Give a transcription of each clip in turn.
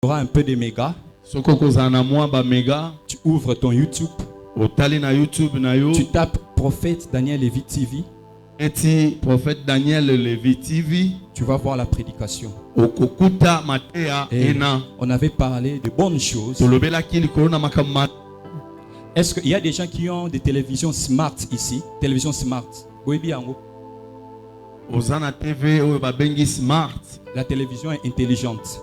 aura un peu de méga. Tu ouvres ton YouTube. Tu tapes Prophète Daniel Lévy TV. Prophète Daniel Lévy TV. Tu vas voir la prédication. Et on avait parlé de bonnes choses. Est-ce qu'il y a des gens qui ont des télévisions smart ici? Télévision smart. Oui, bien. La télévision est intelligente.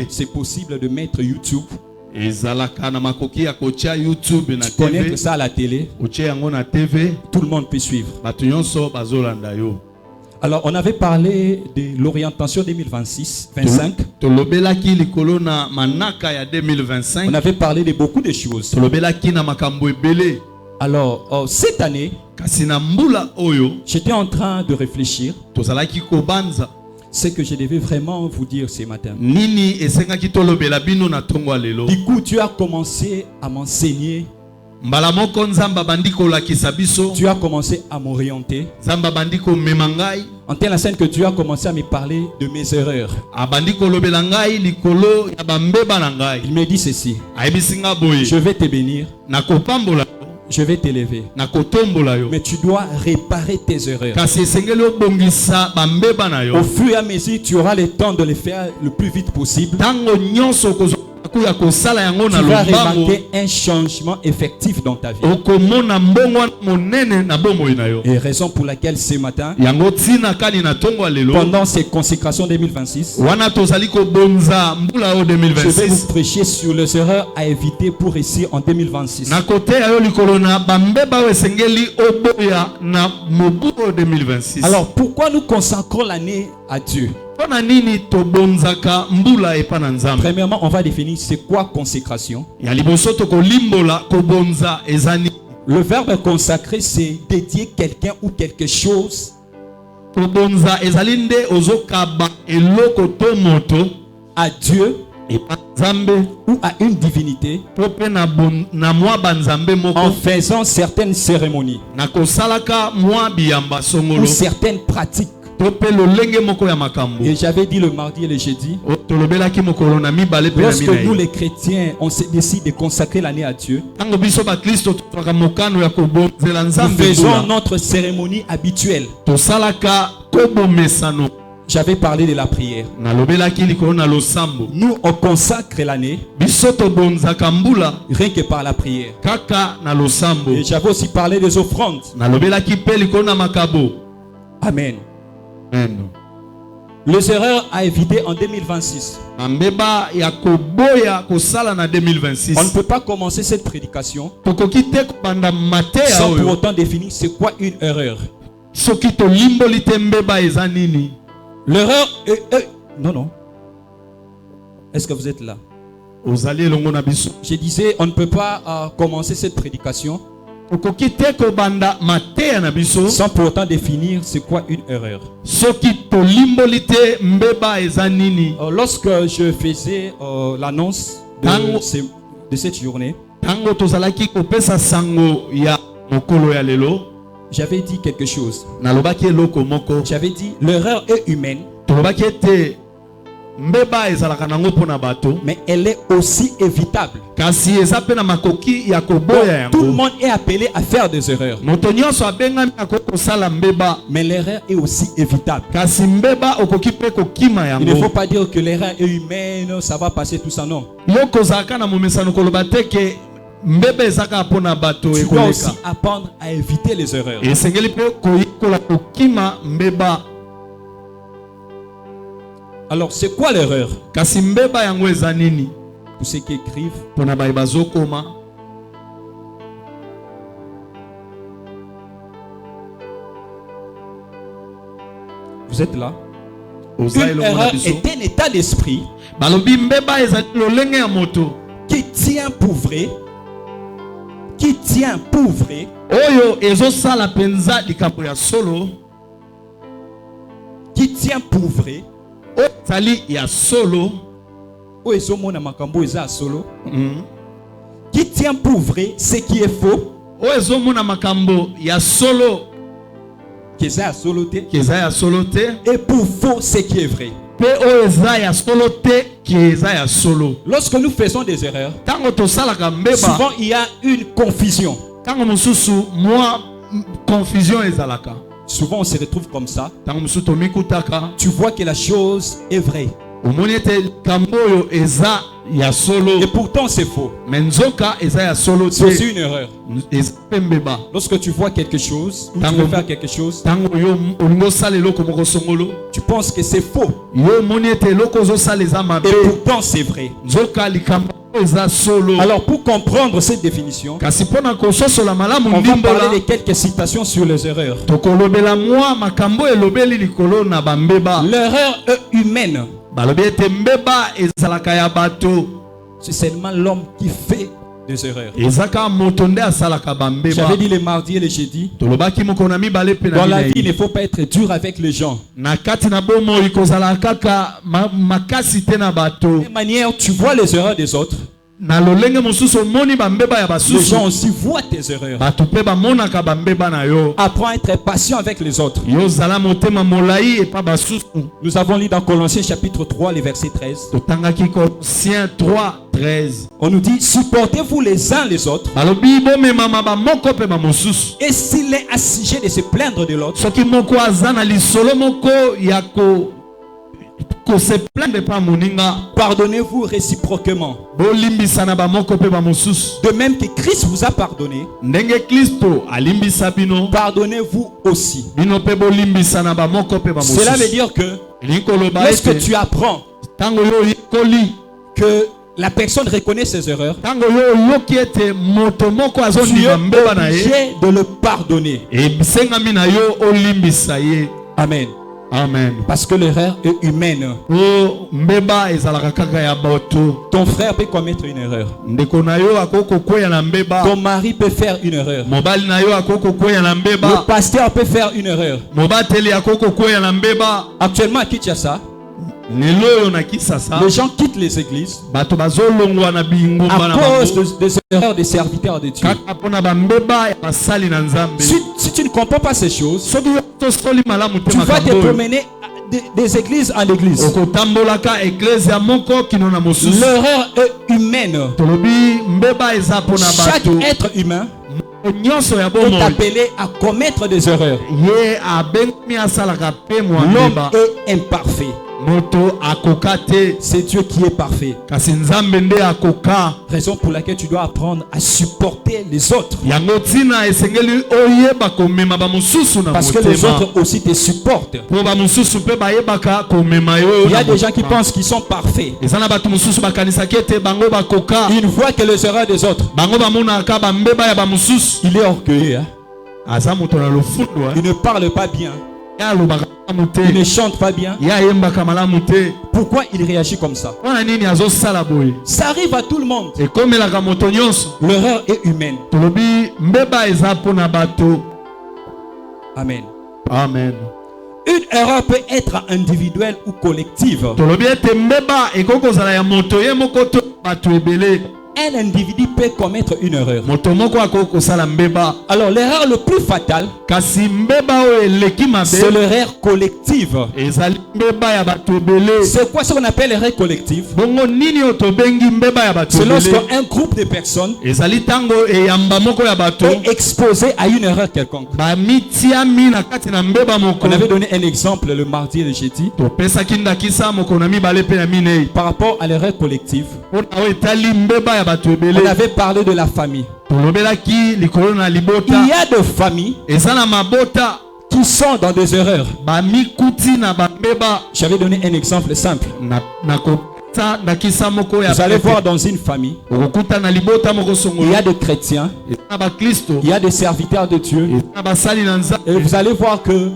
C'est possible de mettre YouTube. Tu connais ça à la télé. Tout le monde peut suivre. Alors, on avait parlé de l'orientation 2026-25. On avait parlé de beaucoup de choses. Alors, cette année, j'étais en train de réfléchir ce que je devais vraiment vous dire ce matin. Du coup, tu as commencé à m'enseigner. Tu as commencé à m'orienter. En telle scène que tu as commencé à me parler de mes erreurs. Il me dit ceci: je vais te bénir, je vais t'élever, mais tu dois réparer tes erreurs. Au fur et à mesure, tu auras le temps de les faire le plus vite possible. Tu vas remarquer un changement effectif dans ta vie. Et raison pour laquelle ce matin, pendant ces consécrations 2026, je vais vous prêcher sur les erreurs à éviter pour réussir en 2026. Alors pourquoi nous consacrons l'année à Dieu? Premièrement, on va définir c'est quoi consécration. Le verbe consacrer, c'est dédier quelqu'un ou quelque chose à Dieu ou à une divinité en faisant certaines cérémonies ou certaines pratiques. Et j'avais dit le mardi et le jeudi, lorsque nous les chrétiens on se décide de consacrer l'année à Dieu, nous faisons notre cérémonie habituelle. J'avais parlé de la prière. Nous on consacre l'année rien que par la prière. Et j'avais aussi parlé des offrandes. Amen. Les erreurs à éviter en 2026. On ne peut pas commencer cette prédication sans pour autant définir c'est quoi une erreur. L'erreur non. Est-ce que vous êtes là? Je disais on ne peut pas commencer cette prédication sans pour autant définir c'est quoi une erreur. Lorsque je faisais l'annonce de cette journée, j'avais dit quelque chose. J'avais dit l'erreur est humaine, mais elle est aussi évitable. Tout le monde est appelé à faire des erreurs, mais l'erreur est aussi évitable. Il ne faut pas dire que l'erreur est humaine, ça va passer tout ça, non. Tu dois aussi apprendre à éviter les erreurs. Alors, c'est quoi l'erreur? Pour ceux qui écrivent, vous êtes là? Une erreur est un état d'esprit qui tient pour vrai, qui tient pour vrai, qui tient pour vrai ce qui est faux, et pour faux ce qui est vrai. pe o eza ya solo te ki eza ya solo. Lorsque nous faisons des erreurs, Tango tosalaka mbeba souvent il y a une confusion. tango mosusu mwa confusion ezalaka. Souvent on se retrouve comme ça. Tango mosusu tomikutaka Tu vois que la chose est vraie. omoni ete likambo oyo eza ya solo Et pourtant c'est faux. me nzoka eza ya solo C'est aussi te une erreur. eza mpe mbeba. Lorsque tu vois quelque chose, ou tu Tango- veux faire quelque chose, Tango yo olingi osala eloko moko songolo tu penses que c'est faux. yo omoni ete eloko ozosala eza mabe Et pourtant c'est vrai. nzoka likambo oyo eza solo. Alors pour comprendre cette définition, Kasi mpona kososola malamu on va ndimbola parler de quelques citations sur les erreurs. tokolobela mwa makambo elobeli likolo na bambeba. L'erreur humaine, balobi ete mbeba ezalaka ya bato c'est seulement l'homme qui fait des erreurs. ezaka moto nde asalaka bambeba. J'avais dit le mardi et le jeudi, tolobaki moko na mibale mpe na dans la vie, il minei ne faut pas être dur avec les gens. na kati na bomoi kozala kaka makasi te na bato. De manière, tu vois les erreurs des autres, na lolenge mosusu omoni bambeba ya les basusu gens aussi voient tes erreurs. bato mpe bamonaka bambeba na yo. Apprends à être patient avec les autres. yo zala motema molai epa basusu. Nous avons lu dans Colossiens chapitre 3, le verset 13. totangaki Colossiens 3:13. On nous dit, supportez-vous les uns les autres. balobi bomemama bamoko mpe bamosusu. Et s'il est assujet de se plaindre de l'autre, soki moko aza na lisolo moko ya kose plaindre pa moninga pardonnez-vous réciproquement. bolimbisana bamoko mpe bamosusu. De même que Christ vous a pardonné, ndenge kristo alimbisa bino pardonnez-vous aussi. bino mpe bolimbisana bamoko mpe Cela veut bamosusu. dire que elingi koloba lorsque ete tu apprends ntango yo oyekoli que la personne reconnaît ses erreurs, ntango yo oyoki ete moto moko tu es azondima mbeba na ye obligé de le pardonner. esengami na yo olimbisa ye. Amen. Amen. Parce que l'erreur est humaine. o mbeba ezalaka kaka ya bato. Ton frère peut commettre une erreur. ndeko na yo akoki kokweya na mbeba. Ton mari peut faire une erreur. mobali na yo akoki kokweya na Le mbeba. pasteur peut faire une erreur. mobateli akoki kokweya na mbeba. Actuellement à Kinshasa, lelo oyo na Kinshasa les gens quittent les églises bato bazolongwa na bingumba à na cause bango des erreurs des serviteurs de Dieu. kaka mpona bambeba ya basali na nzambe. Si tu ne comprends pas ces choses, soki yo tosoli malamu te tu vas te makambo oyo promener des églises en église. okotambolaka eklezia moko kino na mosusu. L'erreur est humaine. tolobi mbeba eza mpona Chaque bato être humain nyonso ya est bomoi appelé à commettre des erreurs. ye abengami asalaka mpe mwa L'homme mbeba. est imparfait. moto akoka te C'est Dieu qui est parfait. kasi nzambe nde akoka. Raison pour laquelle tu dois apprendre à supporter les autres. yango ntina esengeli oyeba komema bamosusu na Parce que les motema autres aussi te supportent. mpo bamosusu mpe bayebaka komema yo Il y a na des gens qui motema. pensent qu'ils sont parfaits. eza na bato mosusu bakanisaki ete bango bakoka. Ils voient que les erreurs des autres. bango bamonaka bambeba ya bamosusu. Il est orgueilleux. Hein? aza moto na lofundu Il ne parle pas bien. ye alobaka malamu Il ne te chante pas bien. ye ayembaka malamu te. Pourquoi il réagit comme ça? mpona nini azosala boye. Ça arrive à tout le monde. ekomelaka moto nyonso. L'erreur est humaine. tolobi mbeba eza mpona bato. Amen. amen. Une erreur peut être individuelle ou collective. tolobi ete mbeba ekoki kozala ya moto ye moko to bato ebele. Un individu peut commettre une erreur. moto moko akoki kosala mbeba. Alors l'erreur le plus fatale, kasi mbeba oyo eleki c'est mabe l'erreur collective. ezali mbeba ya bato ebele. C'est quoi ce qu'on appelle l'erreur collective? bongo nini oyo tobengi mbeba ya bato C'est ebele. lorsqu'un groupe de personnes ezali ntango eyamba moko ya bato est exposé à une erreur quelconque. bamitiami na kati na mbeba moko. On avait donné un exemple le mardi et le jeudi topesaki ndakisa moko na mibale mpe na minei par rapport à l'erreur collective. mpona oyo etali mbeba ya bato ebele. On avait parlé de la famille. tolobelaki likolo na libota. Il y a des familles eza na mabota qui sont dans des erreurs. bamikuti na bambeba. J'avais donné un exemple simple. na kopesa ndakisa moko ya Vous allez voir dans une famille, okokuta na libota moko il y songolo. a des chrétiens, eza na baklisto. il y a des serviteurs de Dieu. eza na basali na nzambe. Et vous allez voir que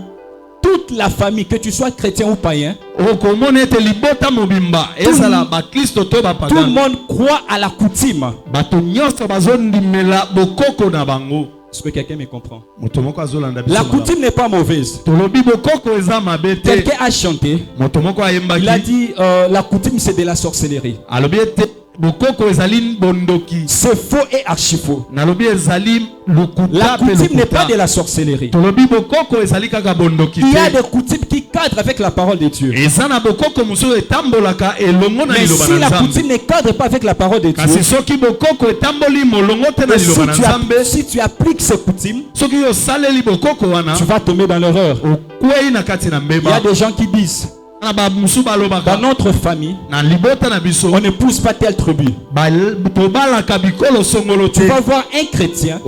toute la famille, que tu sois chrétien ou païen, okomona ete libota mobimba ezala baklisto to tout le bapagano. monde croit à la coutume. bato nyonso bazondimela bokoko na bango. Est-ce que quelqu'un me comprend? moto moko azolanda biso La malamu. coutume n'est pas mauvaise. tolobi bokoko eza mabe te. Quelqu'un a chanté. moto moko Il a ayembaki dit la coutume c'est de la sorcellerie. alobi ete bokoko ezali bondoki. C'est faux et archi faux. Nalobi ezali lukuta. La coutume n'est pas de la sorcellerie. Tolobi bokoko ezali kaka bondoki. Il y a des coutumes qui cadrent avec la parole de Dieu. Ezana bokoko muso etambolaka elongo na Mais liloba si na la Nzambe. coutume ne cadre pas avec la parole de Dieu, Kasi soki bokoko etamboli molongo te na et liloba na Nzambe, si tu appliques ces coutumes, soki yo saleli bokoko wana, tu vas tomber dans l'erreur. okwei na kati na Il y a mbeba. des gens qui disent, Na ba musu balobaka dans notre famille, na libota na biso, on n'épouse pas telle tribu. tobalaka bikolo songolo Tu te. vas voir un chrétien,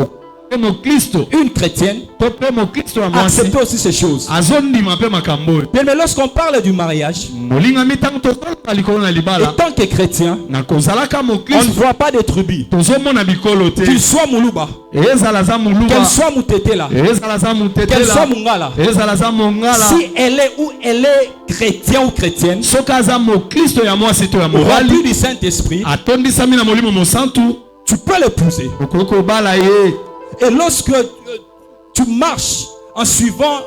Mo Kristo, une chrétienne, to pe mo Kristo wa mwasi. accepter aussi ces choses. Azondima pe makambo. Mais lorsqu'on parle du mariage, Molinga mitango to tala likolo na et libala. tant que chrétien, Na kozalaka mo on ne Kristo. voit pas de tribu. Tozomona bikolo te. Qu'il soit Moulouba, Ezala za muluba. qu'elle soit Moutetela, Ezala za qu'elle mutetela. soit Mungala. Ezala za mongala. Si elle est ou elle est chrétien ou chrétienne, Soka za mo Kristo ya mwasi to ya remplie morali. du Saint-Esprit, Atondisami na molimo mo santu. tu peux l'épouser. Okoko bala ye. Et lorsque tu marches en suivant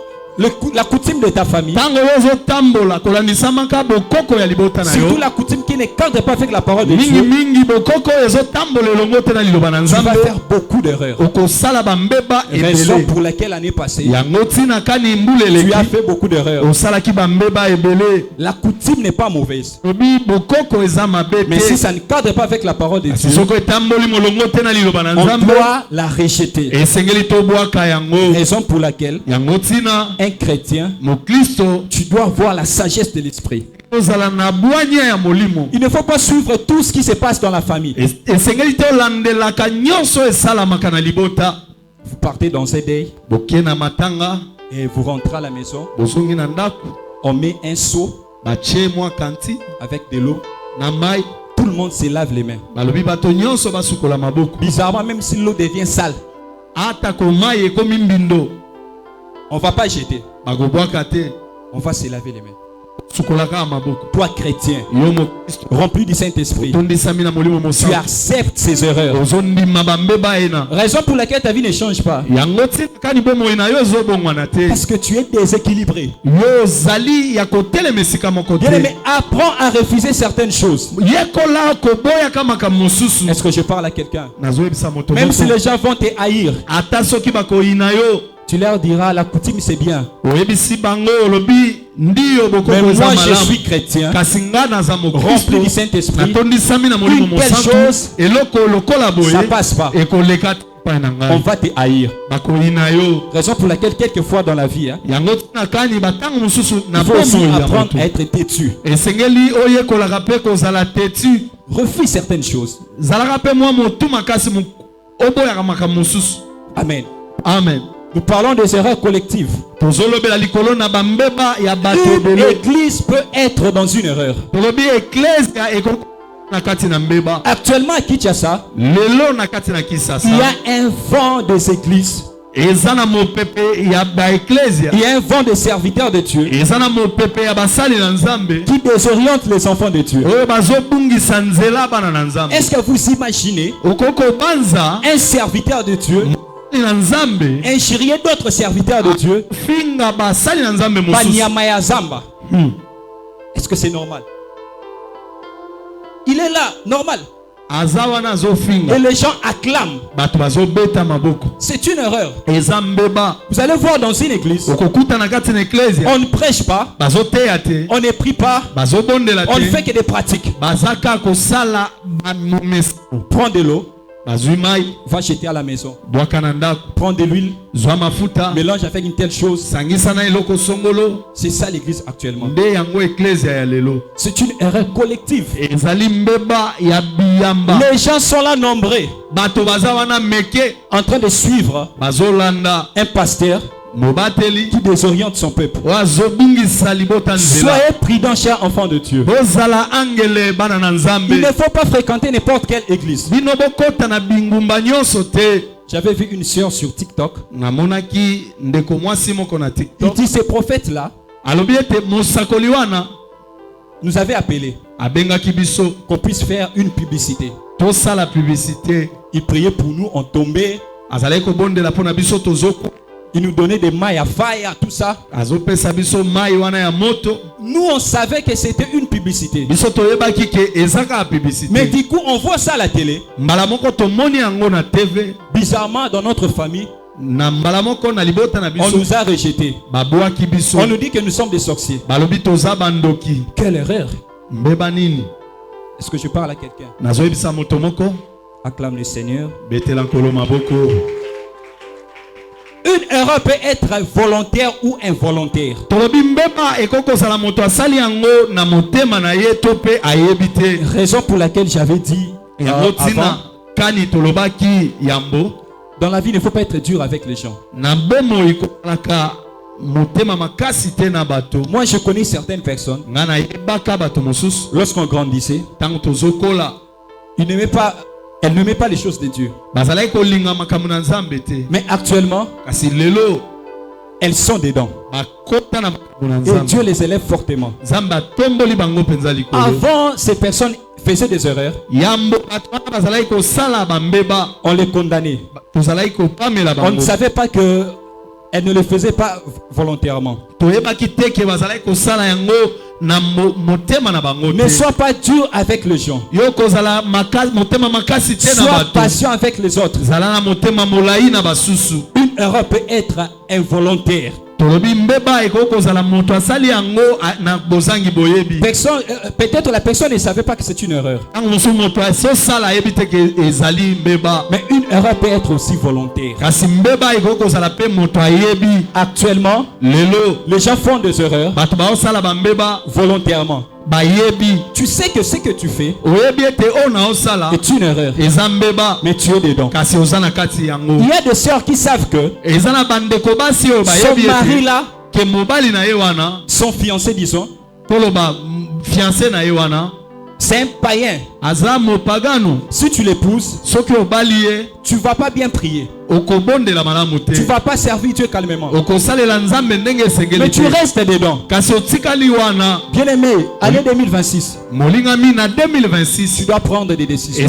la coutume de ta famille, Tango ozo tambola kolandisa maka bokoko ya libota na surtout yo. la coutume qui ne cadre pas avec la parole de Mingi Dieu, mingi bokoko ezo tambola elongo te na liloba na tu vas Nzambe. faire beaucoup d'erreurs. Okosala bambeba Raison ebele. pour laquelle l'année passée, Yango tina kani mbule tu as eleki. fait beaucoup d'erreurs. Osalaki bambeba ebele. La coutume n'est pas mauvaise. Obi bokoko eza mabe Mais si te. ça ne cadre pas avec la parole de Dieu, Soko etamboli molongo te na liloba na on Nzambe. doit la rejeter. Esengeli tobwaka yango. Raison pour laquelle Yango tina un chrétien, mo Kristo tu dois voir la sagesse de l'esprit. ozala na bwanya ya molimo. Il ne faut pas suivre tout ce qui se passe dans la famille. Esengeli tolandelaka nyonso esalamaka na libota. Vous partez dans un deuil Boke na matanga. et vous rentrez à la maison. Bozongi na ndako. On met un seau Batie mwa kanti avec de l'eau. na mai. Tout le monde se lave les mains. Balobi bato nyonso basukola maboko. Bizarrement, même si l'eau devient sale, Ata ko mai ekomi mbindo. on ne va pas jeter. Bagobwaka te. On va se laver les mains. Sukolaka maboko. Toi, chrétien, Yo mo Kristo. rempli du Saint-Esprit, Tondisami na molimo tu mosantu. acceptes ces erreurs. Ozondima bambeba ena. Raison pour laquelle ta vie ne change pas. Yango tina kani bomo ena yo ezobongwana te. Parce que tu es déséquilibré. Yo zali ya kotelemesika moko Bien aimé, te. apprends à refuser certaines choses. Yekola koboya kama kamosusu. Est-ce que je parle à quelqu'un? Nazoyebisa moto Même si moko. les gens vont te haïr, Ata soki bakoyina yo. tu leur diras la coutume c'est bien. Oyebisi bango olobi ndiyo Mais bokoko moi eza je malamu. suis chrétien, Kasi nga naza mokristo. rempli du Saint-Esprit. Natondisami na molimo Une telle mosantu. chose, Eloko lokola boye. ça passe pas. Ekoleka te epai na On ngai. va te haïr. Bakoyina yo. Raison pour laquelle quelquefois dans la vie, Yango tina kani batango mosusu na il faut aussi bomoi ya apprendre moto. à être têtu. Esengeli oyekolaka mpe kozala tetu. Refuse certaines choses. Zalaka mpe mwa motu makasi oboyaka makambo mosusu. Amen. Amen. Nous parlons des erreurs collectives. Tozolobela likolo na bambeba ya bato Une ebele. église peut être dans une erreur. Tolobi eklesia ekoko na kati na mbeba. Actuellement à Kinshasa, Lelo na kati na Kisasa. il y a un vent des églises. Eza na mopepe ya ba eklesia. Il y a un vent des serviteurs de Dieu Eza na mopepe ya basali na Nzambe. qui désoriente les enfants de Dieu. Oyo bazobungisa nzela bana na Nzambe. Est-ce que vous imaginez Okoko banza un serviteur de Dieu na Nzambe. injurier d'autres serviteurs de Dieu? Finga basali na Nzambe mosusu. Banyama ya Zamba. Est-ce que c'est normal? Il est là, normal. Azawana Et zofinga. les gens acclament. Bato bazobeta maboko. C'est une erreur. Eza mbeba. Vous allez voir dans une église, Okokuta na kati na eklesia. on ne prêche pas, Bazoteya te. on ne prie pas, Bazobondela on ne fait te. que des pratiques. Bazaka kosala bamomesa. Prends de l'eau, Bazwi mai. va jeter à la maison. Bwaka na ndako. Prends de l'huile, Zwa mafuta. mélange avec une telle chose. Sangisa na eloko songolo. C'est ça l'église actuellement. Nde yango eklesia ya lelo. C'est une erreur collective. Ezali mbeba ya biyamba. Les gens sont là nombreux, Bato baza wana meke. en train de suivre Bazolanda. un pasteur Mobateli. qui désoriente son peuple. Wazobungisa libota nzela. Soyez prudents, chers enfants de Dieu. Bozala angele bana na Nzambe. Il ne faut pas fréquenter n'importe quelle église. Bino bokota na bingumba nyonso te. J'avais vu une sœur sur TikTok. Namonaki ndeko mwasi moko na Il TikTok. dit ces prophètes-là Alobi ete mosakoli wana nous avaient appelés abengaki biso qu'on puisse faire une publicité. tosala publicité. Ils priaient pour nous, on tombait. Azalaki kobondela mpona biso tozoko. Il nous donnait des mailles à fire, tout ça. Nous, on savait que c'était une publicité. Mais du coup, on voit ça à la télé. Bizarrement, dans notre famille, on nous a rejetés. On nous dit que nous sommes des sorciers. Quelle erreur. Est-ce que je parle à quelqu'un? Acclame le Seigneur. Une erreur peut être volontaire ou involontaire. Raison pour laquelle j'avais dit avant, dans la vie, il ne faut pas être dur avec les gens. Moi, je connais certaines personnes. Lorsqu'on grandissait, elles n'aimaient pas les choses de Dieu. Mais actuellement, elles sont dedans. Et Dieu les élève fortement. Avant, ces personnes faisaient des erreurs. On les condamnait. On ne savait pas que elles ne le faisaient pas volontairement. Ne sois pas dur avec les gens. Sois patient avec les autres. Une erreur peut être involontaire. Peut-être la personne ne savait pas que c'est une erreur. Mais une erreur peut être aussi volontaire. Actuellement, les gens font des erreurs volontairement. Tu sais que ce que tu fais est une erreur, mais tu es dedans. Il y a des sœurs qui savent que son mari là, son fiancé disons, c'est un païen. Si tu l'épouses, tu ne vas pas bien prier. Tu ne vas pas servir Dieu calmement. Mais tu restes dedans. Bien aimé, année 2026, tu dois prendre des décisions.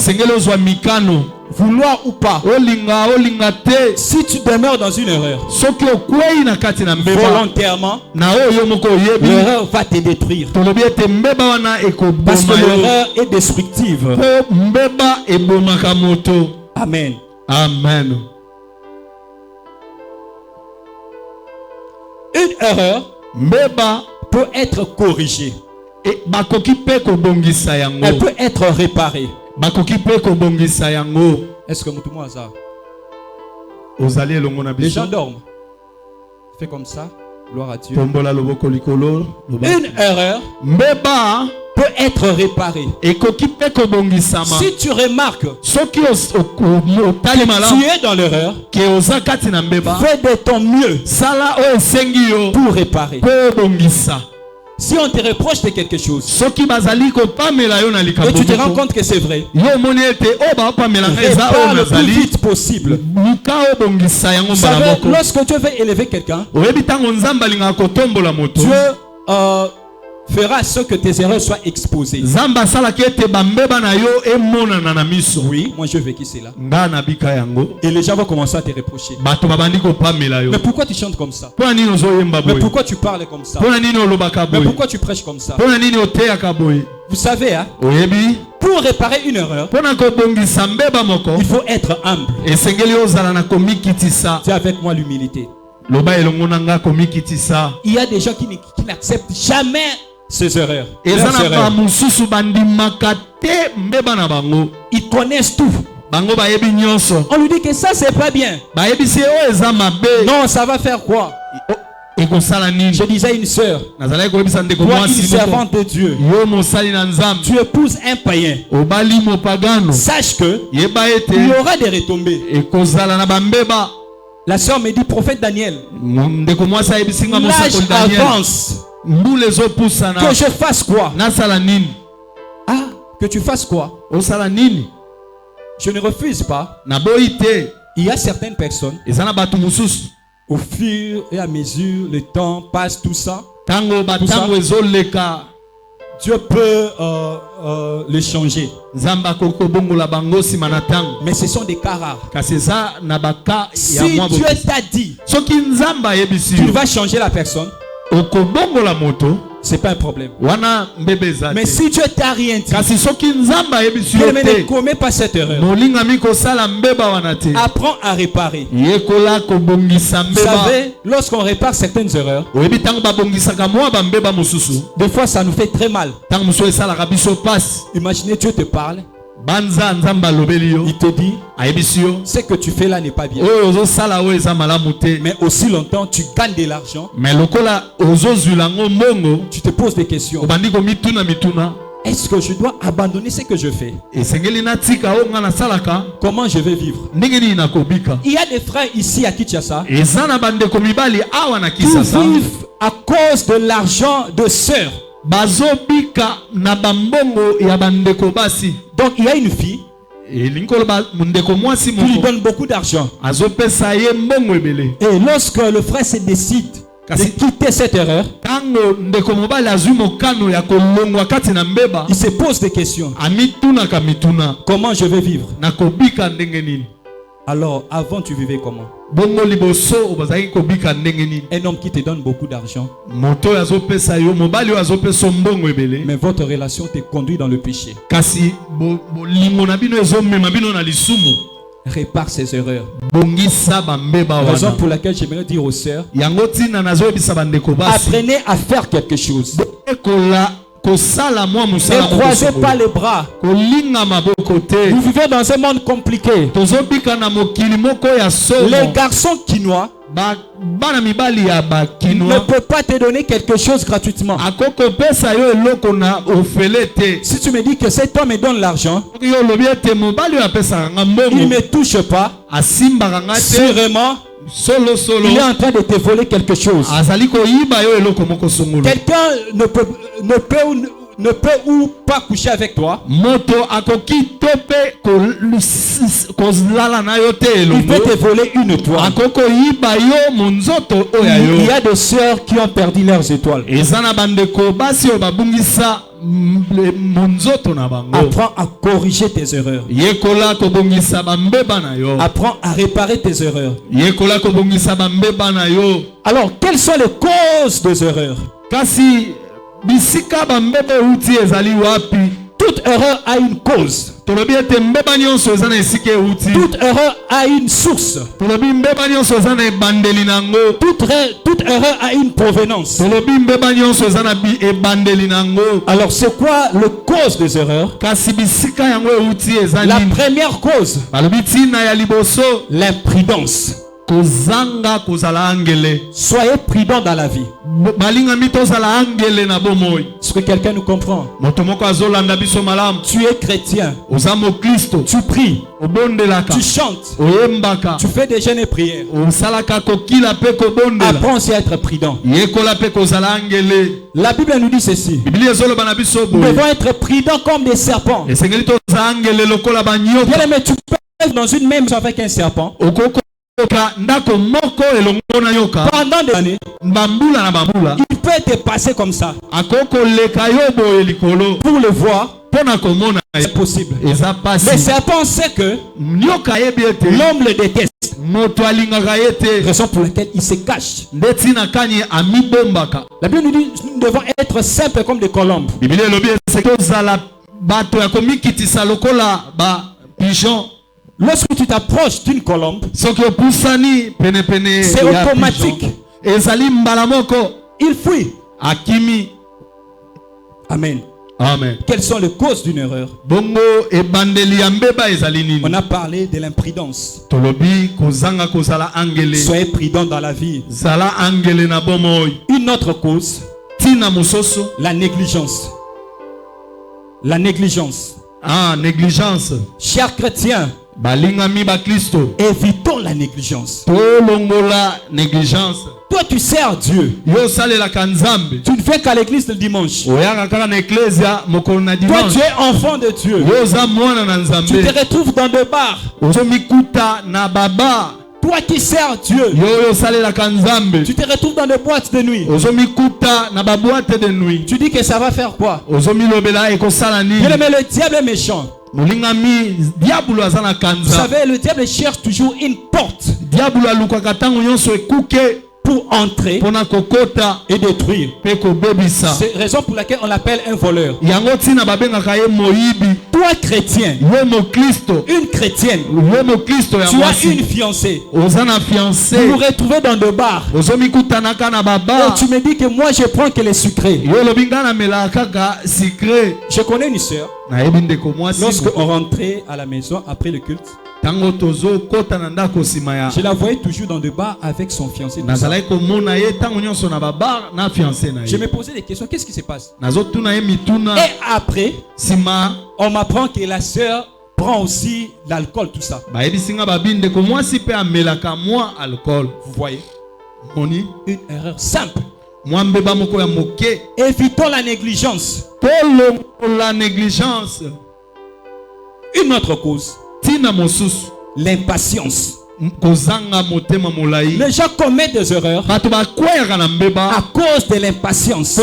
Vouloir ou pas, si tu demeures dans une erreur, volontairement, l'erreur va te détruire. Parce que l'erreur est destructive. Amen. Amen. Une erreur peut être corrigée. Elle peut être réparée. Est-ce que tout le monde a les gens dorment? Fais comme ça. Gloire à Dieu. Une erreur peut être réparée. Si tu remarques tu es dans l'erreur, fais de ton mieux pour réparer. Si on te reproche de quelque chose et tu te rends compte que c'est vrai, répare le plus vite possible. Vous savez, lorsque Dieu veut élever quelqu'un, Dieu fera ce que tes erreurs soient exposées. Oui, moi je veux que c'est là. Et les gens vont commencer à te reprocher. Mais pourquoi tu chantes comme ça? Mais pourquoi tu parles comme ça? Mais pourquoi tu prêches comme ça? Vous savez, hein? Pour réparer une erreur, il faut être humble. C'est avec moi l'humilité. Il y a des gens qui n'acceptent jamais ces erreurs. Ils connaissent tout. On lui dit que ça c'est pas bien. Non, ça va faire quoi? Je disais à une sœur, toi une servante de Dieu, tu épouses un païen, sache que il y aura des retombées. La sœur me dit, prophète Daniel, l'âge avance. Que je fasse quoi? Ah, que tu fasses quoi? Je ne refuse pas. Il y a certaines personnes, au fur et à mesure, le temps passe, tout ça, Dieu peut le changer. Mais ce sont des cas rares. Si Dieu t'a dit tu vas changer la personne, c'est pas un problème. Mais si Dieu t'a rien dit, ne commets pas cette erreur. Apprends à réparer. Vous savez, lorsqu'on répare certaines erreurs, des fois ça nous fait très mal. Imaginez, Dieu te parle. Il te dit ce que tu fais là n'est pas bien. Mais aussi longtemps tu gagnes de l'argent, tu te poses des questions. Est-ce que je dois abandonner ce que je fais? Comment je vais vivre? Il y a des frères ici à Kinshasa qui vivent à cause de l'argent de sœurs. Donc il y a une fille qui lui donne beaucoup d'argent. Et lorsque le frère se décide de quitter cette erreur, il se pose des questions. Comment je vais vivre? Alors, avant, tu vivais comment? Un homme qui te donne beaucoup d'argent, mais votre relation te conduit dans le péché. Répare ses erreurs. Raison pour laquelle j'aimerais dire aux sœurs, apprenez à faire quelque chose. Ne croisez pas les bras. Vous vivez dans un monde compliqué. Les garçons quinois ne peut pas te donner quelque chose gratuitement. Si tu me dis que cet homme me donne l'argent, il ne me touche pas, sûrement il est en train de te voler quelque chose. Quelqu'un ne peut ou pas coucher avec toi. Il peut te voler une étoile. Il y a des sœurs qui ont perdu leurs étoiles. Apprends à corriger tes erreurs. Apprends à réparer tes erreurs. Alors, quelles sont les causes des erreurs? Toute erreur a une cause. Toute erreur a une source. Toute erreur a une provenance. Alors c'est quoi la cause des erreurs? La première cause, l'imprudence. Soyez prudents dans la vie. Est-ce que quelqu'un nous comprend? Tu es chrétien. Tu pries. Tu chantes. Tu fais des jeûnes et prières. Apprends aussi à être prudent. La Bible nous dit ceci. Nous devons être prudents comme des serpents. Bien aimé, tu peux être dans une même avec un serpent pendant des années. Il peut te passer comme ça. Pour le voir, c'est possible. Le serpent sait que l'homme le déteste. Raison pour laquelle il se cache. La Bible nous dit nous devons être simples comme des colombes. Lorsque tu t'approches d'une colombe, c'est automatique. Il fuit. Amen. Amen. Quelles sont les causes d'une erreur? On a parlé de l'imprudence. Soyez prudents dans la vie. Une autre cause, la négligence. La négligence. Négligence. Chers chrétiens, évitons la négligence. Toi tu sers Dieu. Tu ne fais qu'à l'église le dimanche. Toi tu es enfant de Dieu. Tu te retrouves dans des bars. Toi qui sers Dieu, tu te retrouves dans des boîtes de nuit. Tu dis que ça va faire quoi? Bien aimé, le diable est méchant. Vous savez, le diable cherche toujours une porte pour entrer et détruire. C'est la raison pour laquelle on l'appelle un voleur. Toi chrétien, une chrétienne, tu as une fiancée. Vous vous retrouvez dans des bars. Et tu me dis que moi je prends que les sucrés. Je connais une soeur. Lorsque on rentrait à la maison après le culte, je la voyais toujours dans des bars avec son fiancé. Je me posais des questions. Qu'est-ce qui se passe? Et après, on m'apprend que la sœur prend aussi l'alcool, tout ça. Vous voyez? Une erreur simple. Évitons la négligence. Une autre cause, l'impatience. Les gens commettent des erreurs à cause de l'impatience.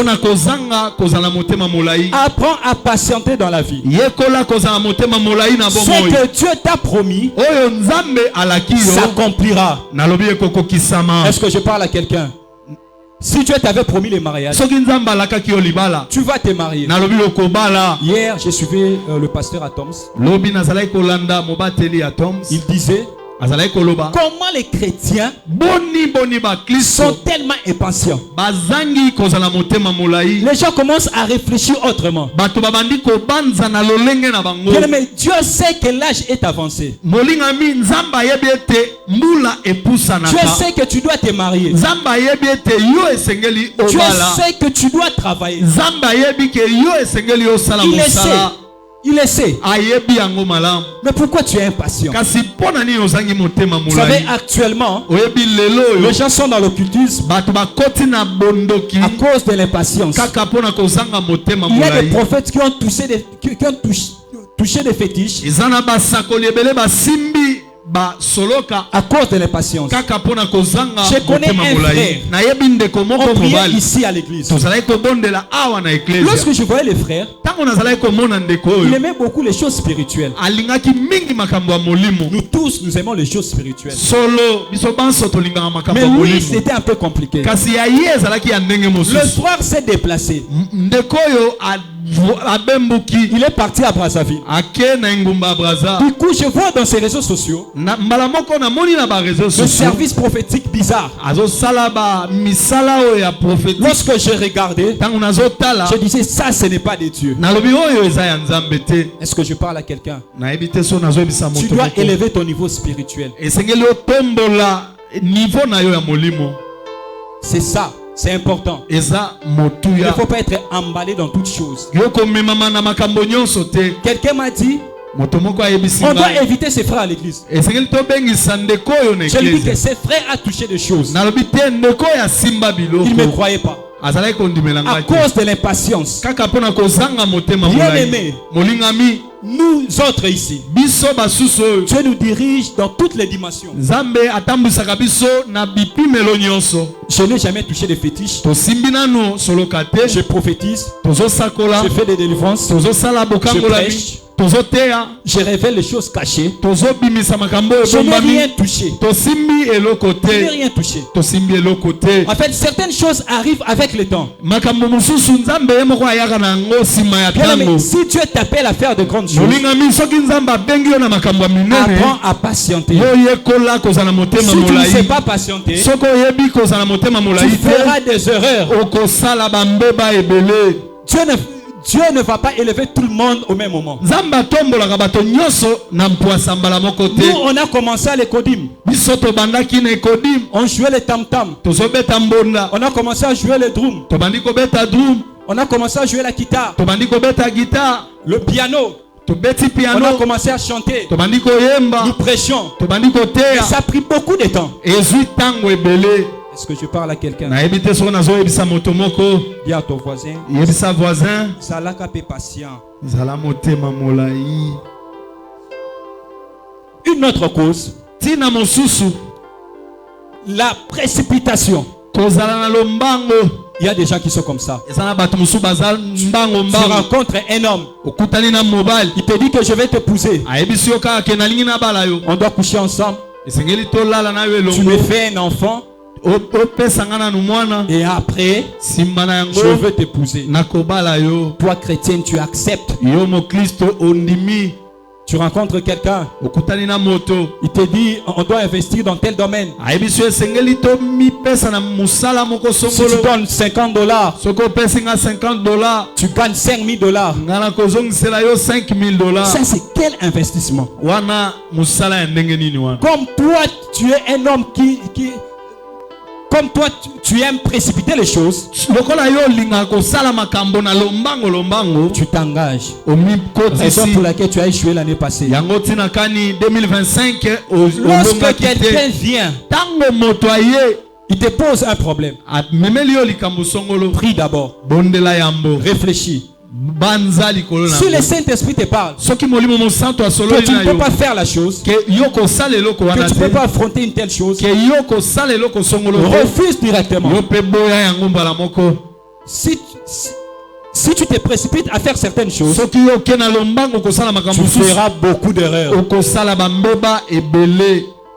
Apprends à patienter dans la vie. Ce que Dieu t'a promis s'accomplira. Est-ce que je parle à quelqu'un? Si Dieu t'avait promis le mariage, tu vas te marier. Hier, j'ai suivi le pasteur à Toms. Il disait comment les chrétiens sont tellement impatients. Les gens commencent à réfléchir autrement. Mais Dieu sait que l'âge est avancé. Dieu sait que tu dois te marier. Dieu sait que tu dois travailler. Il le sait. Il le sait. Mais pourquoi tu es impatient? Vous savez, actuellement, les gens sont dans l'occultisme à cause de l'impatience. Il y a des prophètes qui ont touché des fétiches à cause de l'impatience. Je connais un frère. On priait ici à l'église. Lorsque je voyais les frères, il aimait beaucoup les choses spirituelles. Nous tous, nous aimons les choses spirituelles. Mais lui, c'était un peu compliqué. Le soir s'est déplacé. Il est parti à Brazzaville. Du coup, je vois dans ses réseaux sociaux le service prophétique bizarre. Lorsque je regardais, je disais, ça ce n'est pas de Dieu. Est-ce que je parle à quelqu'un? Tu dois élever ton niveau spirituel. C'est ça. C'est important. Il ne faut pas être emballé dans toutes choses. Quelqu'un m'a dit, on doit éviter ses frères à l'église. Je lui dis que ses frères a touché des choses. Il ne me croyait pas. À cause de l'impatience. Bien aimé, nous autres ici, Dieu nous dirige dans toutes les dimensions. Je n'ai jamais touché des fétiches. Je prophétise. Je fais des délivrances. Je prêche. Je révèle les choses cachées. Je n'ai rien touché. Je n'ai rien touché. En fait, certaines choses arrivent avec le temps. Bien aimé, si Dieu t'appelle à faire de grandes choses, apprends à patienter. Si tu ne sais pas patienter, tu feras des erreurs. Dieu ne va pas élever tout le monde au même moment. Nous, on a commencé à l'écodim. On jouait les tam-tam. On a commencé à jouer les drums. On a commencé à jouer la guitare. Le piano. On a commencé à chanter. Nous prêchions. Et ça a pris beaucoup de temps. Est-ce que je parle à quelqu'un? Dis à ton voisin. Zalaka pe patient. Une autre cause, la précipitation. Il y a des gens qui sont comme ça. Tu rencontres un homme. Il te dit que je vais t'épouser. On doit coucher ensemble. Tu me fais un enfant. Et après, je veux t'épouser. Toi, chrétien, tu acceptes. Tu rencontres quelqu'un. Il te dit, on doit investir dans tel domaine. Si tu donnes $50, tu gagnes $5,000. Ça, c'est quel investissement? Comme toi, tu es un homme comme toi, tu aimes précipiter les choses, tu t'engages. Raison pour laquelle tu as échoué l'année passée. Lorsque quelqu'un vient, il te pose un problème. Prie d'abord. Réfléchis. Si le Saint-Esprit te parle que tu ne peux pas faire la chose, que tu ne peux pas affronter une telle chose, refuse directement. Si tu te précipites à faire certaines choses, tu feras beaucoup d'erreurs.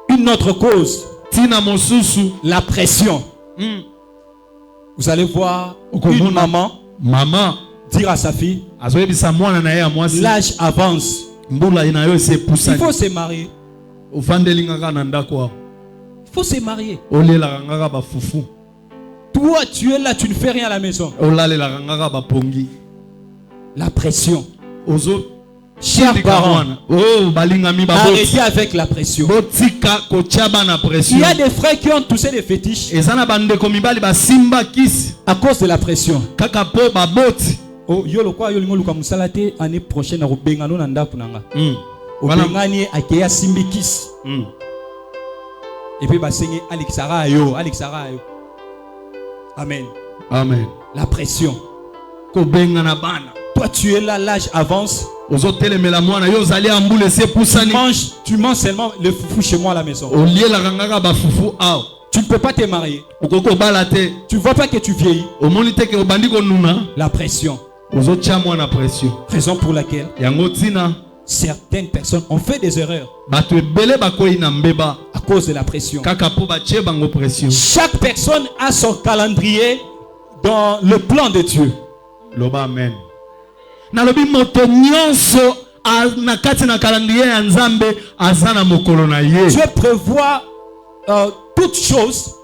Une autre cause, la pression. Vous allez voir une maman dire à sa fille, l'âge avance, il faut se marier. Il faut se marier. Toi, tu es là, tu ne fais rien à la maison. La pression. Chers parents, arrêtez avec la pression. Il y a des frères qui ont touché des fétiches à cause de la pression. Oh, yolo kwa yolo ngolu kamusalate année prochaine au bengano nanda punanga. Bengani akeya simbikis. Et puis basengi Alexara yo. Amen. Amen. La pression. Ko bengana bana. Toi tu es là, l'âge avance. Tu manges seulement le foufou chez moi à la maison. Tu ne peux pas te marier. Tu ne vois pas que tu vieillis. La pression. Raison pour laquelle certaines personnes ont fait des erreurs à cause de la pression. Chaque personne a son calendrier dans le plan de Dieu. Amen. Dieu prévoit toutes choses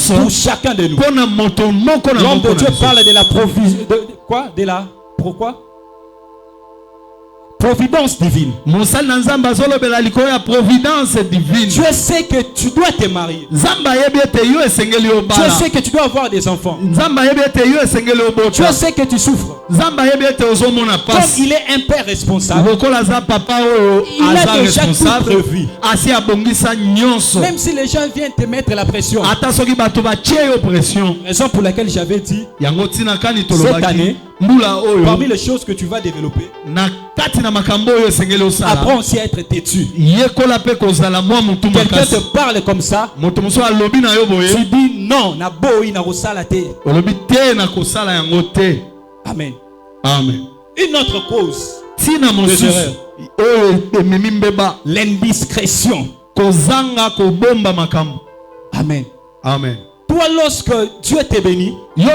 pour chacun de nous. L'homme de Dieu parle de la provision. De la pourquoi? Providence divine. Dieu sait que tu dois te marier. Dieu sait que tu dois avoir des enfants. Dieu sait que tu souffres. Comme il est un père responsable, il a déjà tout prévu. Même si les gens viennent te mettre la pression. Raison pour laquelle j'avais dit cette année, parmi les choses que tu vas développer, apprends aussi à être têtu. Quelqu'un te parle comme ça, tu dis non, Amen. Amen. Une autre cause, l'indiscrétion. Amen. Amen. Toi, lorsque Dieu te bénit, tout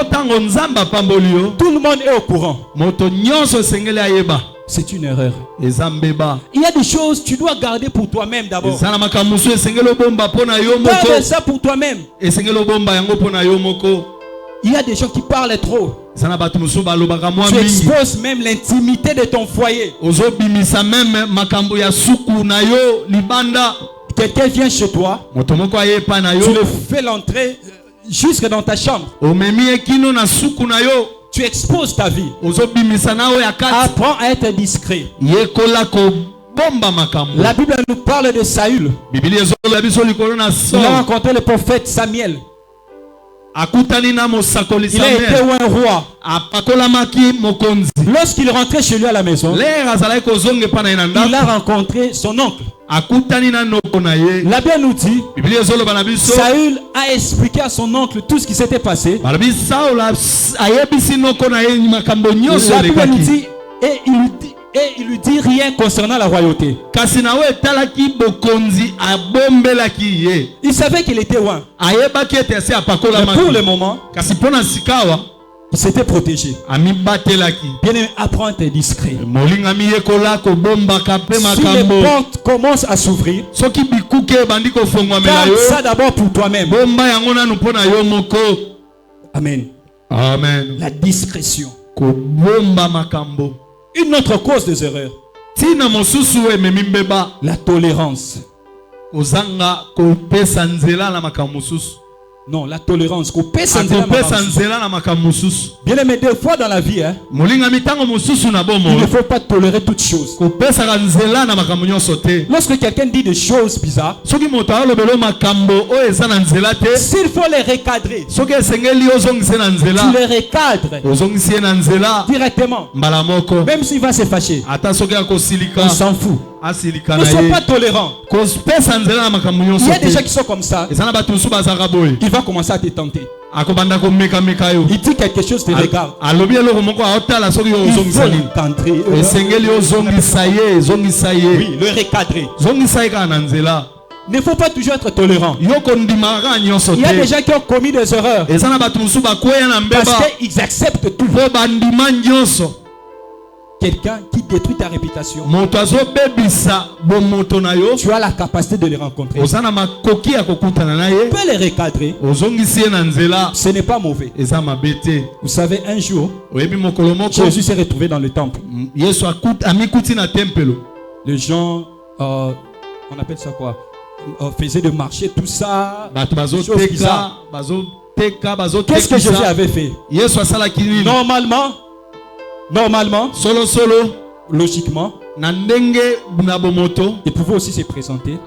le monde est au courant. C'est une erreur. Il y a des choses que tu dois garder pour toi-même d'abord. Garde ça pour toi-même. Il y a des gens qui parlent trop. Tu exposes même l'intimité de ton foyer. Quelqu'un vient chez toi, tu le fais l'entrée jusque dans ta chambre. Tu exposes ta vie. Apprends à être discret. La Bible nous parle de Saül. Il a rencontré le prophète Samuel. Il a été un roi. Lorsqu'il rentrait chez lui à la maison, il a rencontré son oncle. La Bible nous dit, Saül a expliqué à son oncle tout ce qui s'était passé. La Bible nous dit, et il lui dit rien concernant la royauté. Il savait qu'il était loin. Mais pour le moment, il s'était protégé. Bien-aimé, apprends à être discret. Si les portes commencent à s'ouvrir, garde ça d'abord pour toi-même. Amen. Amen. La discrétion. Une autre cause des erreurs. La tolérance. Non, la tolérance. Bien aimé, des fois dans la vie, il ne faut pas tolérer toutes choses. Lorsque quelqu'un dit des choses bizarres, s'il faut les recadrer, tu les recadres directement. Même s'il va se fâcher, on s'en fout. Ne sois pas tolérant. Il y a des gens qui sont comme ça. Il va commencer à te tenter. Il dit quelque chose, te regarde. Il faut l'entrer. Oui, le recadrer. Il ne faut pas toujours être tolérant. Il y a des gens qui ont commis des erreurs parce qu'ils acceptent tout. Quelqu'un qui détruit ta réputation, tu as la capacité de les rencontrer. Tu peux les recadrer. Ce n'est pas mauvais. Vous savez, un jour, Jésus s'est retrouvé dans le temple. Les gens, on appelle ça quoi, faisaient de marché, tout ça. Qu'est-ce que Jésus avait fait? Normalement, logiquement, il pouvait aussi se présenter.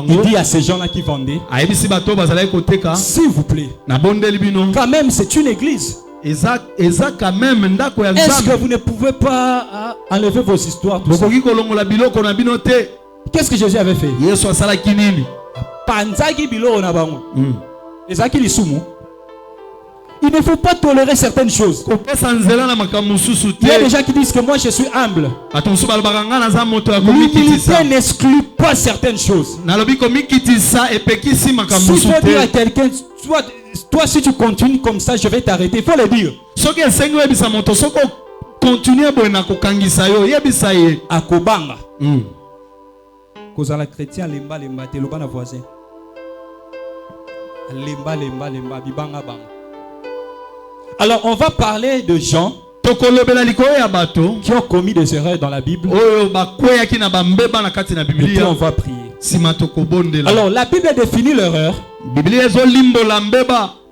Il dit à ces gens-là qui vendaient, s'il vous plaît, quand même c'est une église. Est-ce que vous ne pouvez pas enlever vos histoires, tout ça? Qu'est-ce que Jésus avait fait? Il ne faut pas tolérer certaines choses. Il y a des gens qui disent que moi je suis humble. L'humilité n'exclut pas certaines choses. S'il faut dire à quelqu'un, toi si tu continues comme ça, je vais t'arrêter. Il faut le dire. Akobanga. Kozala chrétien lemba lemba te loba na voisin. Lemba lemba lemba bibanga banga. Alors on va parler de gens qui ont commis des erreurs dans la Bible. Et puis on va prier. Alors la Bible définit l'erreur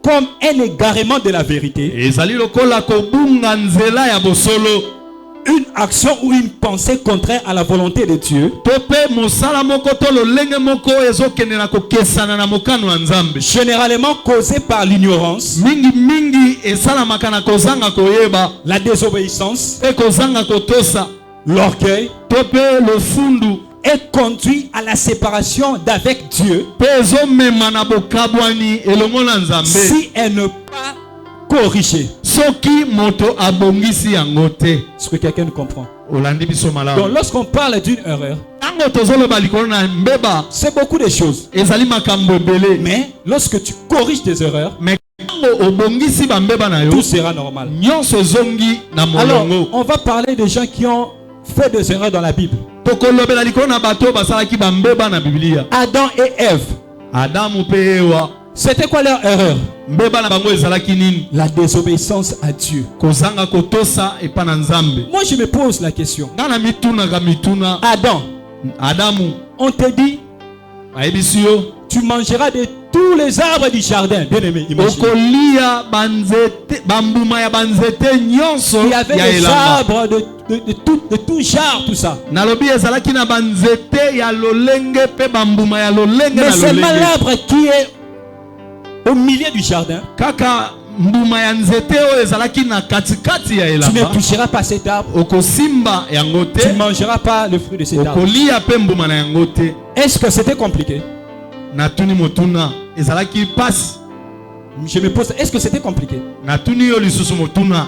comme un égarement de la vérité, une action ou une pensée contraire à la volonté de Dieu, généralement causée par l'ignorance, la désobéissance, l'orgueil, et conduit à la séparation d'avec Dieu si elle ne pas corrigée. Est-ce que quelqu'un comprend? Donc lorsqu'on parle d'une erreur, c'est beaucoup de choses. Mais lorsque tu corriges tes erreurs, tout sera normal. Alors on va parler des gens qui ont fait des erreurs dans la Bible. Adam et Ève. C'était quoi leur erreur? La désobéissance à Dieu. Moi je me pose la question. Adam, on te dit tu mangeras de tous les arbres du jardin. Bien aimé, imagine. Il y avait des arbres de tout genre, tout ça. Mais seulement l'arbre qui est au milieu du jardin, mbuma ya nzete oyo ezalaki na katikati ya elamba. Tu ne toucheras pas cet arbre. Okosimba yango te. Tu ne mangeras pas le fruit de cet arbre. Okolia pe mbuma na yango te. Est-ce que c'était compliqué? Natuni motuna ezalaki passe. Je me pose, est-ce que c'était compliqué? Natuni yo lisusu motuna.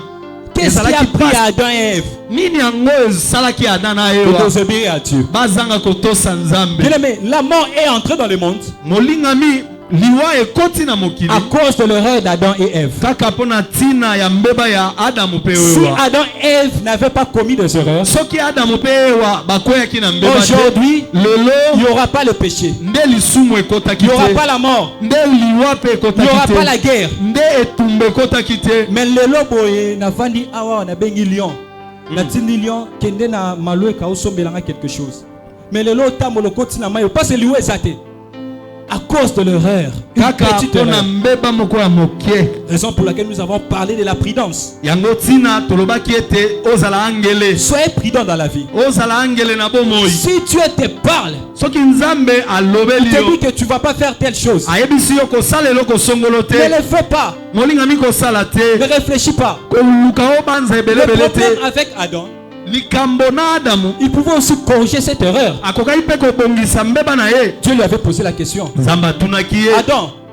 Qu'est-ce qui a pris Adam et Ève de désobéir à Dieu? Bien aimé, la mort est entrée dans le monde à cause de l'erreur d'Adam et Ève. Si Adam et Ève n'avaient pas commis des erreurs, aujourd'hui, il n'y aura pas le péché, il n'y aura pas la mort, il n'y aura pas la guerre. Mais le lobo n'a pas dit awa na bengi lion. Na tindi lion kende na malwe ka osombelanga quelque chose. Mais le lobo tamolo koti na mayo pas liwe zate. À cause de l'erreur, une petite erreur. Raison pour laquelle nous avons parlé de la prudence. Soyez prudent dans la vie. Si Dieu te parle, il te dit que tu ne vas pas faire telle chose, ne le fais pas. Ne réfléchis pas. Le problème avec Adam, il pouvait aussi corriger cette erreur. Dieu lui avait posé la question.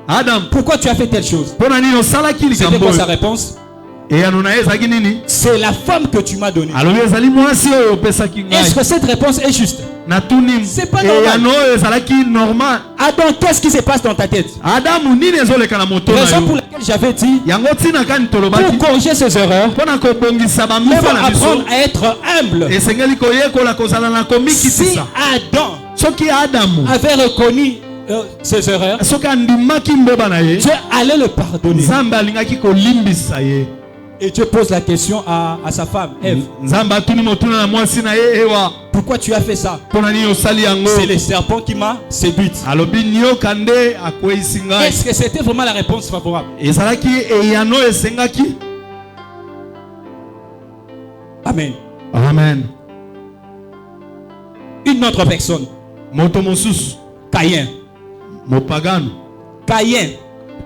Adam, pourquoi tu as fait telle chose? C'était quoi sa réponse? C'est la femme que tu m'as donnée. Est-ce que cette réponse est juste? C'est pas normal. Adam, qu'est-ce qui se passe dans ta tête? Raison pour laquelle j'avais dit, pour corriger ces erreurs, il faut apprendre à être humble. Si Adam avait reconnu ses erreurs, Dieu allait le pardonner. Et Dieu pose la question à sa femme, Ève. Pourquoi tu as fait ça? C'est le serpent qui m'a séduite. Est-ce que c'était vraiment la réponse favorable? Amen. Amen. Une autre personne. Caïn. Caïna.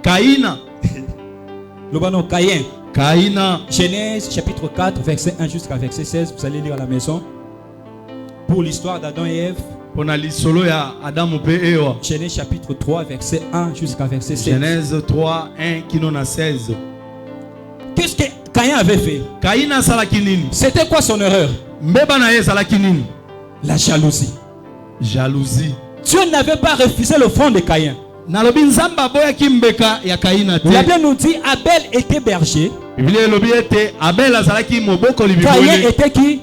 Caïn. Caïna. Genèse chapitre 4, verset 1 jusqu'à verset 16. Vous allez lire à la maison. Pour l'histoire d'Adam et Ève. Genèse chapitre 3, verset 1 jusqu'à verset 16. Genèse 3, 1 qui n'en a 16. Qu'est-ce que Caïn avait fait? C'était quoi son erreur? La jalousie. Dieu n'avait pas refusé l'offrande de Caïn. La Bible nous dit Abel était berger. Caïn était qui?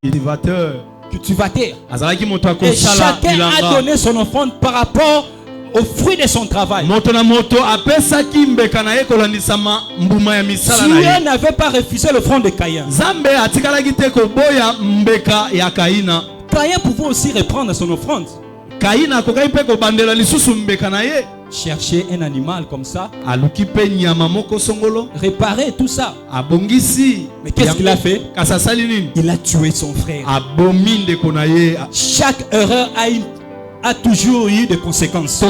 Cultivateur. Et chacun a donné son offrande par rapport au fruit de son travail. Dieu n'avait pas refusé l'offrande de Caïn. Caïn pouvait aussi reprendre son offrande. Chercher un animal comme ça, réparer tout ça. Mais qu'est-ce qu'il a fait? Il a tué son frère. Chaque erreur a toujours eu des conséquences.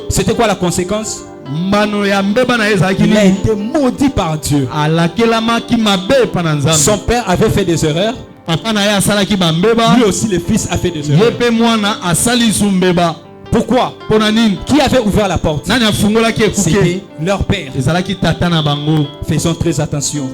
C'était quoi la conséquence? Il a été maudit par Dieu. Son père avait fait des erreurs. Lui aussi le fils a fait des erreurs. Pourquoi? Qui avait ouvert la porte? C'était leur père. Faisons très attention.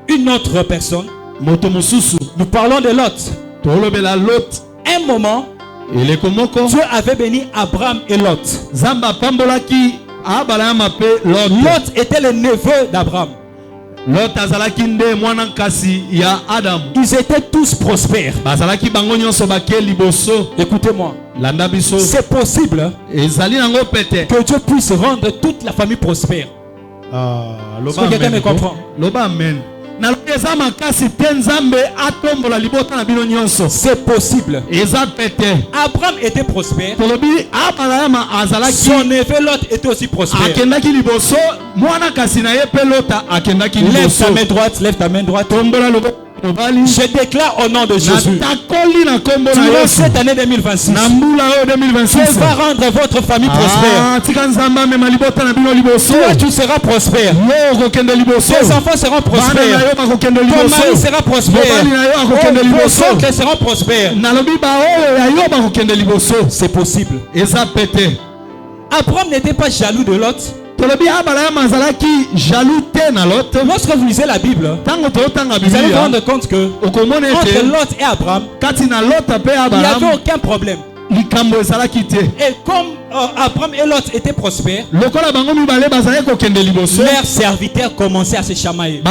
Une autre personne. Nous parlons de Lot. Un moment, Dieu avait béni Abraham et Lot. Lot était le neveu d'Abraham. Ils étaient tous prospères. Écoutez-moi. C'est possible que Dieu puisse rendre toute la famille prospère. Est-ce que quelqu'un me comprend? C'est possible. Abraham était prospère. Son neveu Lot était aussi prospère. Lève ta main droite, lève ta main droite. Je déclare au nom de Jésus, durant cette année 2026, Dieu va rendre votre famille prospère. Toi, tu seras prospère. Tes enfants seront prospères. Ton mari sera prospère. Vos oncles seront prospères. C'est possible. Abraham n'était pas jaloux de Lot. Lorsque vous lisez la Bible, vous allez vous rendre compte que entre Lot et Abraham, il n'y avait aucun problème. Et comme Abraham et Lot étaient prospères, leurs serviteurs commençaient à se chamailler.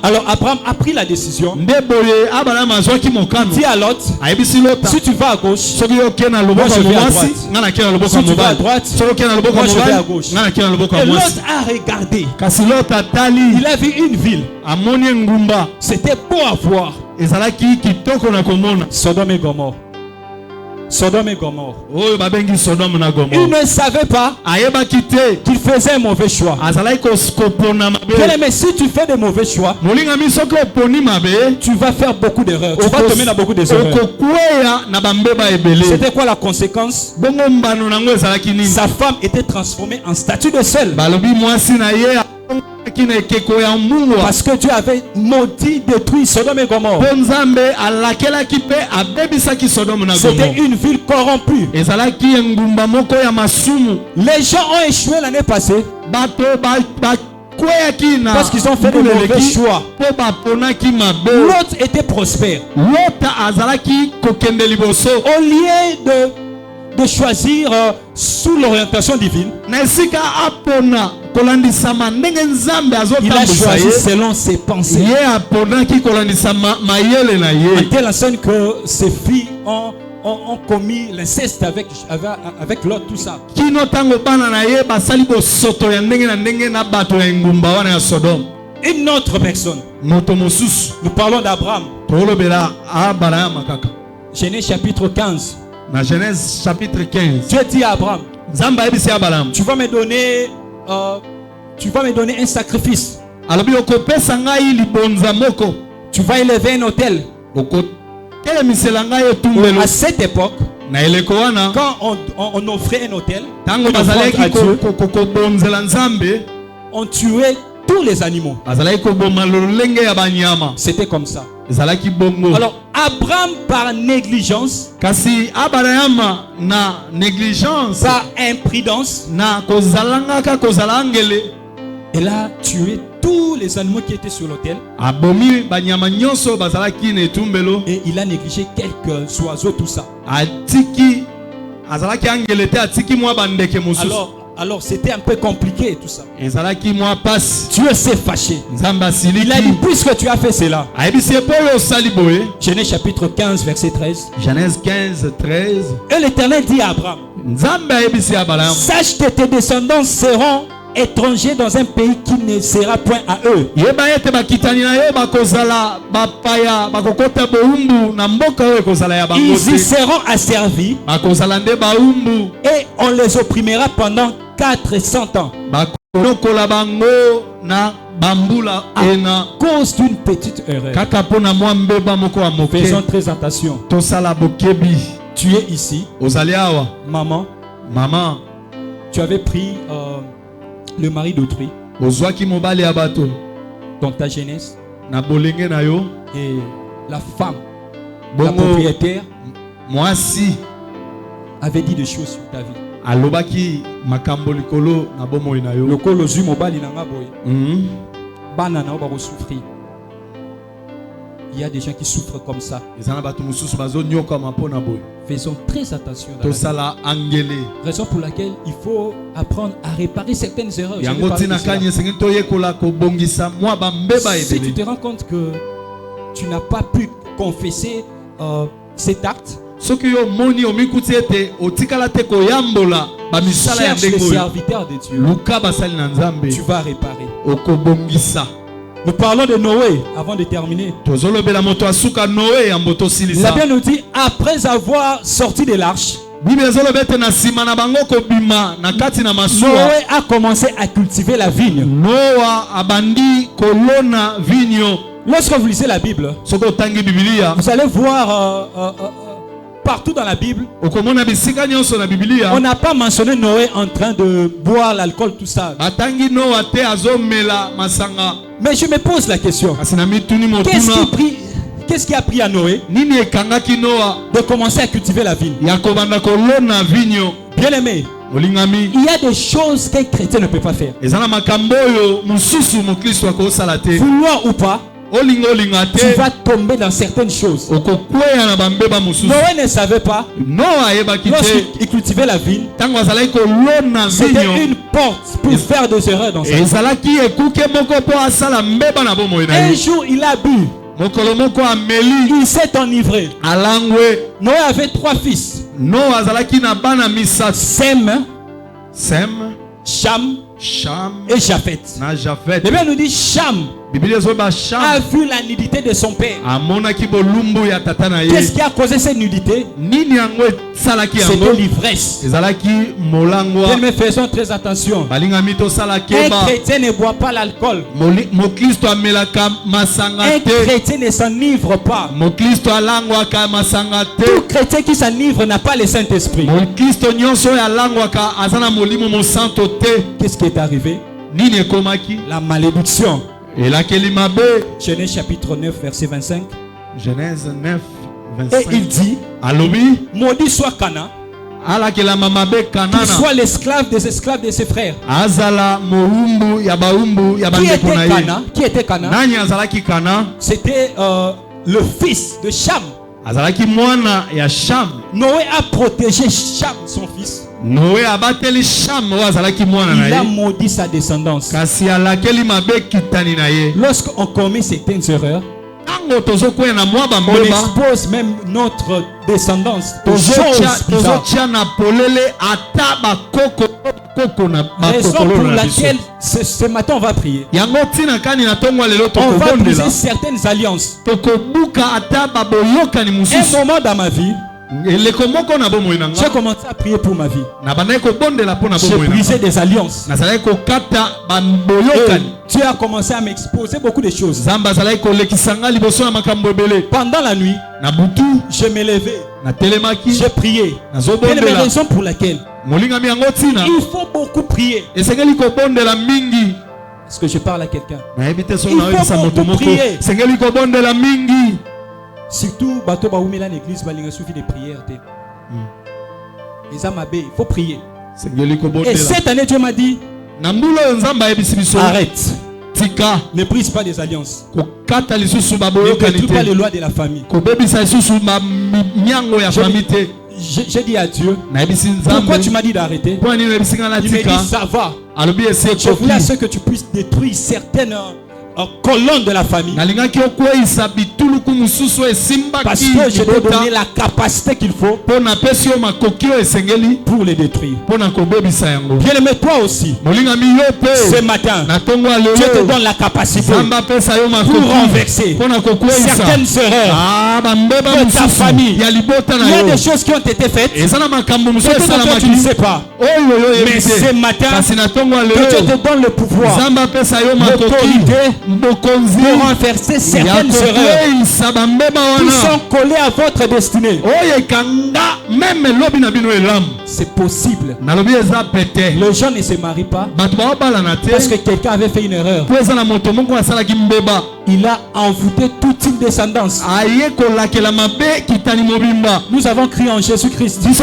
Alors Abraham a pris la décision. Il dit à Lot, si tu vas à gauche, moi je vais à droite. Si tu vas à droite, moi je vais à gauche. Et Lot a regardé. Il a vu une ville. C'était beau à voir. Sodome et Gomorrhe. Sodome et Gomorrhe. Il ne savait pas qu'il faisait un mauvais choix. Mais si tu fais de mauvais choix, tu vas faire beaucoup d'erreurs. Tu vas tomber dans beaucoup d'erreurs. C'était quoi la conséquence? Sa femme était transformée en statue de sel. Parce que Dieu avait maudit, détruit Sodome et Gomorrhe. C'était une ville corrompue. Les gens ont échoué l'année passée parce qu'ils ont fait de mauvais choix. L'autre était prospère. Au lieu de choisir sous l'orientation divine, il a choisi selon ses pensées. En telle enseigne que ses filles ont commis l'inceste avec l'autre, tout ça. Une autre personne. Nous parlons d'Abraham. Genèse chapitre 15. Dans Genèse chapitre 15. Dieu dit à Abraham, tu vas me donner un sacrifice. Tu vas élever un autel. À cette époque, quand on offrait un autel, on tuait tous les animaux. C'était comme ça. Alors Abraham par négligence, par imprudence, il a tué tous les animaux qui étaient sur l'autel. Et il a négligé quelques oiseaux, tout ça. Alors c'était un peu compliqué tout ça. Dieu s'est fâché. Il a dit, puisque tu as fait cela. Genèse chapitre 15 verset 13. Genèse 15 13. Et l'Éternel dit à Abraham, sache que tes descendants seront étrangers dans un pays qui ne sera point à eux. Ils y seront asservis et on les opprimera pendant 400 ans à cause d'une petite erreur. Faisons très attention. Tu es ici. Maman, tu avais pris le mari d'autrui dans ta jeunesse, et la femme, la propriétaire, avait dit des choses sur ta vie. Il y a des gens qui souffrent comme ça. Faisons très attention. Raison pour laquelle il faut apprendre à réparer certaines erreurs. Si tu te rends compte que tu n'as pas pu confesser cet acte, cherche les serviteurs de Dieu. Tu vas réparer. Nous parlons de Noé avant de terminer. La Bible nous dit, après avoir sorti de l'arche, Noé a commencé à cultiver la vigne. Lorsque vous lisez la Bible, vous allez voir partout dans la Bible, on n'a pas mentionné Noé en train de boire l'alcool, tout ça. Mais je me pose la question, qu'est-ce qui a pris à Noé de commencer à cultiver la vigne? Bien aimé, il y a des choses qu'un chrétien ne peut pas faire. Vouloir ou pas, tu vas tomber dans certaines choses. Noé ne savait pas. Lorsqu'il cultivait la vigne, c'était une porte pour faire des erreurs dans sa vie. Un jour, il a bu. Il s'est enivré. Noé avait 3 fils. Sem, Cham et Japheth. La Bible nous dit Cham a vu la nudité de son père. Qu'est-ce qui a causé cette nudité? C'était l'ivresse. Mais faisons très attention. Un chrétien ne boit pas l'alcool. Un chrétien ne s'enivre pas. Tout chrétien qui s'enivre n'a pas le Saint-Esprit. Qu'est-ce qui est arrivé? La malédiction. Genèse chapitre 9 verset 25. Genèse 9 25. Et il dit, maudit soit Cana, qu'il soit l'esclave des esclaves de ses frères. Qui était Cana? C'était le fils de Cham. Noé a protégé Cham, son fils. Il a maudit sa descendance. Lorsqu'on commet certaines erreurs, on expose même notre descendance aux choses bizarres. Raison pour laquelle ce matin on va prier. On va briser certaines alliances. Un moment dans ma vie, j'ai commencé à prier pour ma vie. J'ai brisé des alliances. Dieu a commencé à m'exposer beaucoup de choses. Pendant la nuit, je me levais. J'ai prié. Quelle est la raison pour laquelle il faut beaucoup prier? Est-ce que je parle à quelqu'un? Il faut beaucoup prier. Surtout, bateau baoumela l'église, balinga suffit de prières. Il faut prier. Et cette année, Dieu m'a dit, arrête. Ne brise pas des alliances. Ne détruis pas les lois de la famille. J'ai dit à Dieu, pourquoi tu m'as dit d'arrêter? Il me dit, ça va. Je voulais à ce que tu puisses détruire certaines colonne de la famille. Parce que je t'ai donné la capacité qu'il faut pour les détruire. Bien aimé, toi aussi, ce matin, Dieu te donne la capacité pour renverser certaines erreurs de ta famille. Il y a des choses qui ont été faites. Peut-être que tu ne sais pas. Mais ce matin, que Dieu te donne le pouvoir, l'autorité, pour renverser certaines erreurs qui sont collées à votre destinée. C'est possible. Les gens ne se marient pas parce que quelqu'un avait fait une erreur. Il a envoûté toute une descendance. Nous avons crié en Jésus-Christ. Oui,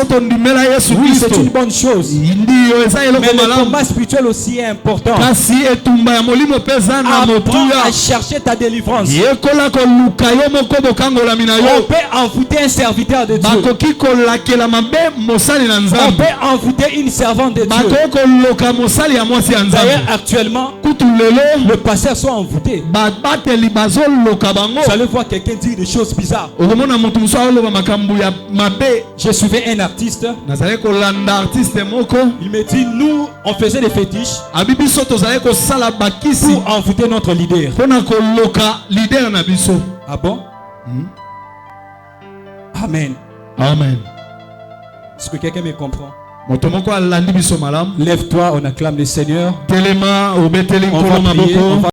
c'est une bonne chose. Mais le combat spirituel aussi est important. Apprends à chercher ta délivrance. On peut envoûter un serviteur de Dieu. On peut envoûter une servante de Dieu. D'ailleurs, actuellement, le pasteur soit envoûté. Vous allez voir quelqu'un dire des choses bizarres. Je suivais un artiste. Il me dit, nous, on faisait des fétiches pour envoûter notre leader. Ah bon? Amen. Amen. Est-ce que quelqu'un me comprend? Lève-toi, on acclame le Seigneur. On va prier,